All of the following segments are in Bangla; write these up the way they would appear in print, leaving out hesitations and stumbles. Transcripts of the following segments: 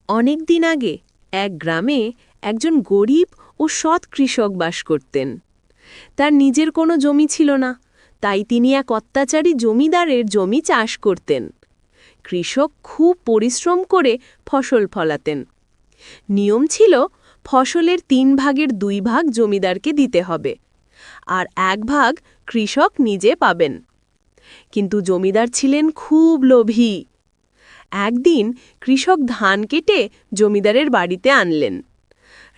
অনেক দিন আগে এক গ্রামে একজন গরিব ও সৎ কৃষক বাস করতেন। তার নিজের কোনো জমি ছিল না, তাই তিনি এক অত্যাচারী জমিদারের জমি চাষ করতেন। কৃষক খুব পরিশ্রম করে ফসল ফলাতেন। নিয়ম ছিল ফসলের 3 ভাগের 2 ভাগ জমিদারকে দিতে হবে, আর 1 ভাগ কৃষক নিজে পাবেন। কিন্তু জমিদার ছিলেন খুব লোভী। একদিন কৃষক ধান কেটে জমিদারের বাড়িতে আনলেন।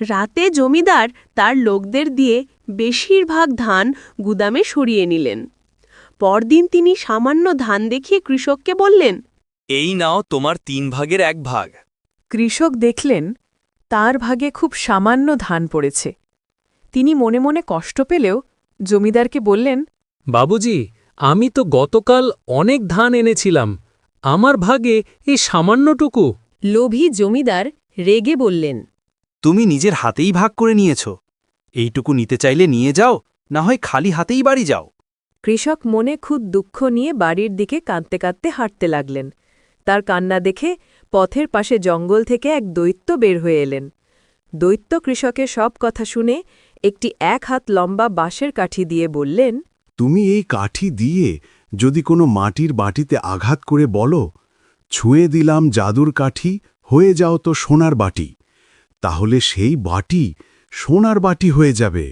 রাতে জমিদার তার লোকদের দিয়ে বেশিরভাগ ধান গুদামে সরিয়ে নিলেন। পরদিন তিনি সামান্য ধান দেখিয়ে কৃষককে বললেন, এই নাও তোমার 3 ভাগের 1 ভাগ। কৃষক দেখলেন তার ভাগে খুব সামান্য ধান পড়েছে। তিনি মনে মনে কষ্ট পেলেও জমিদারকে বললেন, বাবুজি, আমি তো গতকাল অনেক ধান এনেছিলাম, আমার ভাগে এই সামান্যটুকু। লোভী জমিদার রেগে বললেন, তুমি নিজের হাতেই ভাগ করে নিয়েছ। এইটুকু নিতে চাইলে নিয়ে যাও, না হয় খালি হাতেই বাড়ি যাও। কৃষক মনে খুব দুঃখ নিয়ে বাড়ির দিকে কাঁদতে কাঁদতে হাঁটতে লাগলেন। তার কান্না দেখে পথের পাশে জঙ্গল থেকে এক দৈত্য বের হয়ে এলেন। দৈত্য কৃষকের সব কথা শুনে একটি 1 হাত লম্বা বাঁশের কাঠি দিয়ে বললেন, তুমি এই কাঠি দিয়ে যদি কোনো মাটির বাটিতে আঘাত করে বলো, ছুঁয়ে দিলাম জাদুর কাঠি, হয়ে যাও তো সোনার বাটি, তাহলে সেই বাটি সোনার বাটি হয়ে যাবে।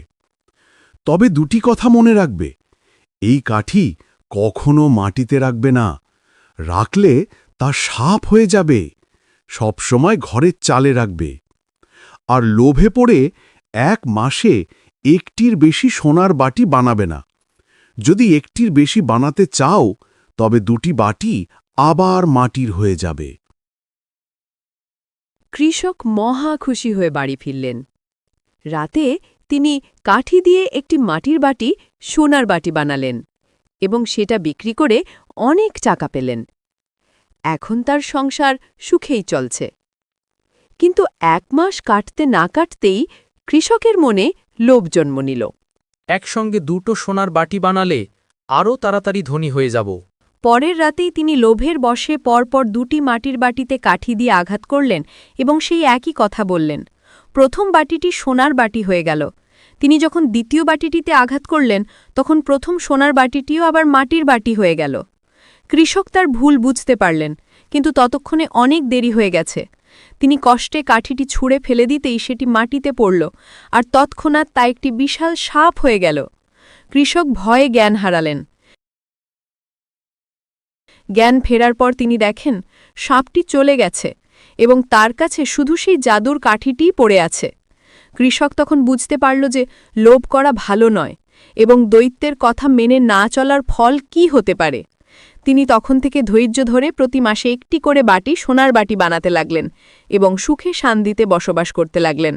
তবে 2টি কথা মনে রাখবে, এই কাঠি কখনো মাটিতে রাখবে না, রাখলে তা সাপ হয়ে যাবে। সবসময় ঘরের চালে রাখবে। আর লোভে পড়ে 1 মাসে 1টির বেশি সোনার বাটি বানাবে না। যদি 1টির বেশি বানাতে চাও, তবে 2টি বাটি আবার মাটির হয়ে যাবে। কৃষক মহা খুশি হয়ে বাড়ি ফিরলেন। রাতে তিনি কাঠি দিয়ে একটি মাটির বাটি সোনার বাটি বানালেন এবং সেটা বিক্রি করে অনেক টাকা পেলেন। এখন তার সংসার সুখেই চলছে। কিন্তু 1 মাস কাটতে না কাটতেই কৃষকের মনে লোভ জন্ম নিল। একসঙ্গে 2টো সোনার বাটি বানালে আরও তাড়াতাড়ি ধনী হয়ে যাব। পরের রাতেই তিনি লোভের বশে পরপর 2টি মাটির বাটিতে কাঠি দিয়ে আঘাত করলেন এবং সেই একই কথা বললেন। প্রথম বাটিটি সোনার বাটি হয়ে গেল। তিনি যখন দ্বিতীয় বাটিটিতে আঘাত করলেন, তখন প্রথম সোনার বাটিটিও আবার মাটির বাটি হয়ে গেল। কৃষক তার ভুল বুঝতে পারলেন, কিন্তু ততক্ষণে অনেক দেরি হয়ে গেছে। তিনি কষ্টে কাঠিটি ছুঁড়ে ফেলে দিতেই সেটি মাটিতে পড়ল, আর তৎক্ষণাৎ তা একটি বিশাল সাপ হয়ে গেল। কৃষক ভয়ে জ্ঞান হারালেন। জ্ঞান ফেরার পর তিনি দেখেন সাপটি চলে গেছে এবং তার কাছে শুধু সেই জাদুর কাঠিটিই পড়ে আছে। কৃষক তখন বুঝতে পারল যে লোভ করা ভালো নয় এবং দৈত্যের কথা মেনে না চলার ফল কি হতে পারে। তিনি তখন থেকে ধৈর্য ধরে প্রতি মাসে 1টি করে বাটি সোনার বাটি বানাতে লাগলেন এবং সুখে শান্তিতে বসবাস করতে লাগলেন।